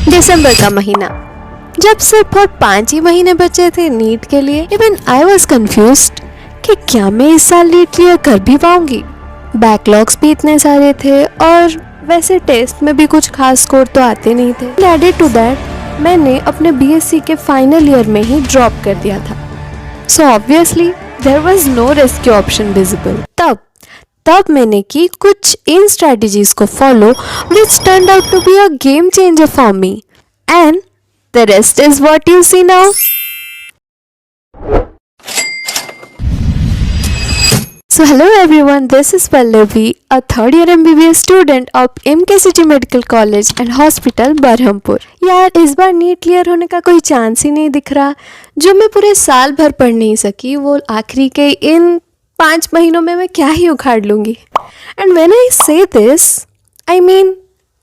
दिसंबर का महीना, जब सिर्फ और 5 ही महीने बचे थे नीट के लिए। इवन आई वॉज कन्फ्यूज्ड कि क्या मैं इस साल नीट क्लियर कर भी पाऊंगी। बैकलॉग्स भी इतने सारे थे और वैसे टेस्ट में भी कुछ खास स्कोर तो आते नहीं थे। एडेड टू दैट मैंने अपने बीएससी के फाइनल ईयर में ही ड्रॉप कर दिया था। So obviously there was no rescue option visible. तब मैंने की कुछ इन स्ट्रेटजीज को follow which turned out to be a game changer for me, and the rest is what you see now. So hello everyone, this is Pallavi, a third year MBBS student of MKCG Medical College and Hospital Berhampur. यार इस बार NEET clear होने का कोई chance ही नहीं दिख रहा। जो मैं पूरे साल भर पढ़ नहीं सकी वो आखिरी के इन 5 महीनों में मैं क्या ही उखाड़ लूँगी। And when I say this I mean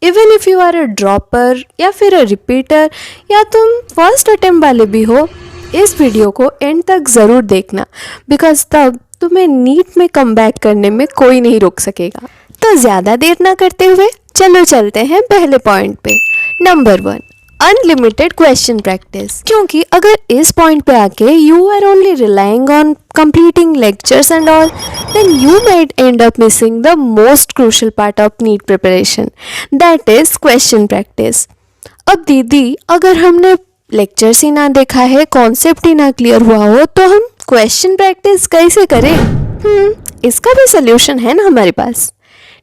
even if you are a dropper या फिर अ रिपीटर या तुम फर्स्ट अटेम्प्ट वाले भी हो, इस वीडियो को एंड तक ज़रूर देखना, बिकॉज तब तुम्हें नीट में कम बैक करने में कोई नहीं रोक सकेगा। तो ज़्यादा देर ना करते हुए चलो चलते हैं पहले पॉइंट पे। Number 1, unlimited question practice. क्योंकि अगर इस पॉइंट पे आके you are only relying on completing lectures and all, then you might end up missing the most crucial part of NEET preparation, that is question practice. अब दीदी अगर हमने lectures ही ना देखा है, कॉन्सेप्ट ही ना क्लियर हुआ हो, तो हम क्वेश्चन प्रैक्टिस कैसे करें? इसका भी सोल्यूशन है ना हमारे पास।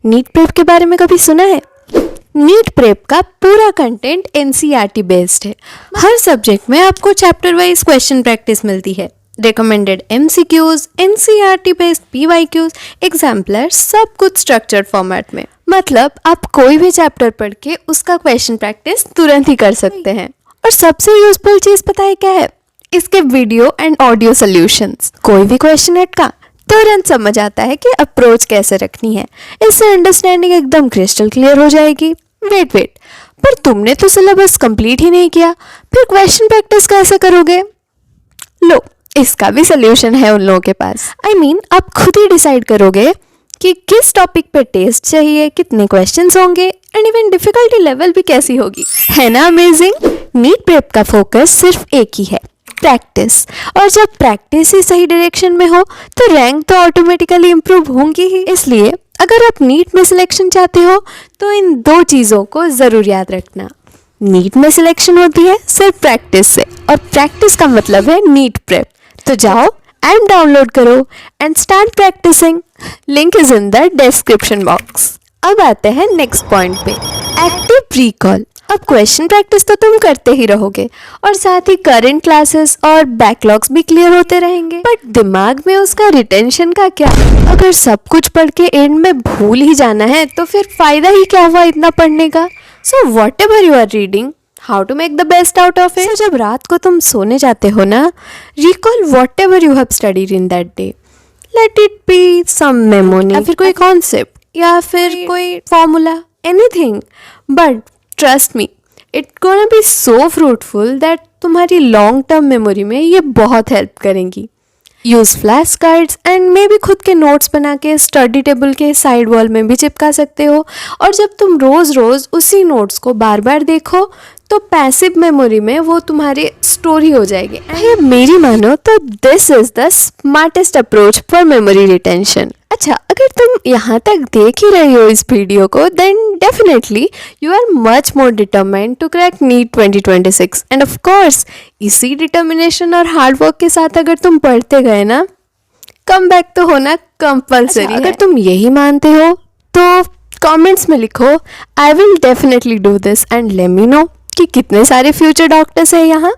नीट प्रेप के बारे में कभी सुना है? नीट प्रेप का पूरा कंटेंट एनसीईआरटी बेस्ड है। हर सब्जेक्ट में आपको चैप्टर वाइज क्वेश्चन प्रैक्टिस मिलती है। Recommended MCQs, NCERT based PYQs, exemplar, सब कुछ स्ट्रक्चर्ड फॉर्मेट में। मतलब आप कोई भी चैप्टर पढ़ के उसका क्वेश्चन प्रैक्टिस तुरंत ही कर सकते हैं। और सबसे यूजफुल चीज पता है क्या है? इसके वीडियो एंड ऑडियो सॉल्यूशंस। कोई भी क्वेश्चन अटका तुरंत समझ आता है कि अप्रोच कैसे रखनी है। इससे अंडरस्टैंडिंग एकदम क्रिस्टल क्लियर हो जाएगी। वेट पर तुमने तो सिलेबस कंप्लीट ही नहीं किया, फिर क्वेश्चन प्रैक्टिस कैसे करोगे? लो, इसका भी सोल्यूशन है उन लोगों के पास। आई मीन आप खुद ही डिसाइड करोगे कि किस टॉपिक पे टेस्ट चाहिए, कितने क्वेश्चंस होंगे एंड इवन डिफिकल्टी लेवल भी कैसी होगी। है ना अमेजिंग? नीट प्रेप का फोकस सिर्फ एक ही है, प्रैक्टिस। और जब प्रैक्टिस ही सही डायरेक्शन में हो तो रैंक तो ऑटोमेटिकली इम्प्रूव होंगी ही। इसलिए अगर आप नीट में सिलेक्शन चाहते हो तो इन 2 चीज़ों को ज़रूर याद रखना। नीट में सिलेक्शन होती है सिर्फ प्रैक्टिस से, और प्रैक्टिस का मतलब है नीट प्रेप। तो जाओ ऐप डाउनलोड करो and start practising. Link is in the description box. अब आते हैं नेक्स्ट पॉइंट पे, एक्टिव रिकॉल। अब क्वेश्चन प्रैक्टिस तो तुम करते ही रहोगे और साथ ही करंट क्लासेस और बैकलॉग्स भी क्लियर होते रहेंगे, बट दिमाग में उसका रिटेंशन का क्या? अगर सब कुछ पढ़ के एंड में भूल ही जाना है तो फिर फायदा ही क्या हुआ इतना पढ़ने का? So whatever you are reading, how to make the best out of it. जब रात को तुम सोने जाते हो ना, recall whatever you have studied in that day. Let it be some memory या फिर कोई कॉन्सेप्ट या फिर कोई formula, anything, but trust me it gonna be so fruitful that तुम्हारी लॉन्ग टर्म मेमोरी में ये बहुत हेल्प करेंगी। यूज़ फ्लैश कार्ड्स एंड मे भी खुद के नोट्स बना के स्टडी टेबल के साइड वॉल में भी चिपका सकते हो। और जब तुम रोज़ उसी नोट्स को बार बार देखो तो पैसिव मेमोरी में वो तुम्हारी स्टोरी हो जाएगी। एंड मेरी मानो तो this is the smartest approach for memory retention. अच्छा, अगर तुम यहाँ तक देख ही रहे हो इस वीडियो को, then definitely you are much more determined to crack NEET 2026। And of course इसी डिटर्मिनेशन और हार्डवर्क के साथ अगर तुम पढ़ते गए ना, कम बैक तो होना कंपल्सरी है। अगर तुम यही मानते हो तो कमेंट्स में लिखो, I will definitely do this, and let me know कि कितने सारे फ्यूचर डॉक्टर्स हैं यहाँ।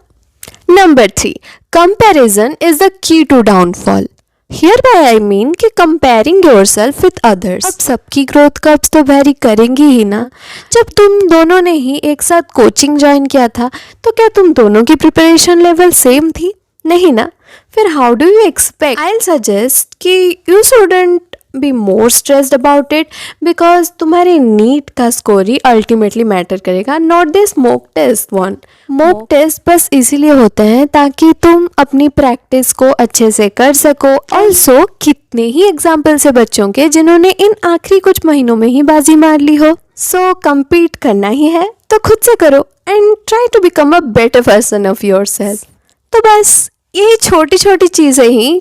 Number 3, comparison is the key to downfall. Here by I mean कि कंपेयरिंग योरसेल्फ विद अदर्स। अब सबकी ग्रोथ कर्व्स तो वेरी करेंगी ही ना। जब तुम दोनों ने ही एक साथ कोचिंग ज्वाइन किया था तो क्या तुम दोनों की प्रिपरेशन लेवल सेम थी? नहीं ना। फिर how do you expect? I will suggest कि you shouldn't be more stressed about it, because तुम्हारे नीट का स्कोर ही अल्टीमेटली मैटर करेगा, not this mock test one. Mock test बस इसीलिए होते हैं ताकि तुम अपनी प्रैक्टिस को अच्छे से कर सको। ऑल्सो कितने ही एग्जाम्पल्स है बच्चों के जिन्होंने इन आखिरी कुछ महीनों में ही बाजी मार ली हो। सो कम्पीट करना ही है, तो खुद से करो and try to become a better version of yourself. तो बस यही छोटी छोटी चीज़ें ही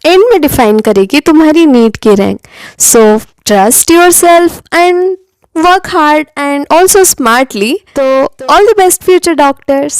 एंड में डिफाइन करेगी तुम्हारी नीट की rank. So trust yourself and work hard and also smartly. तो all the best future doctors.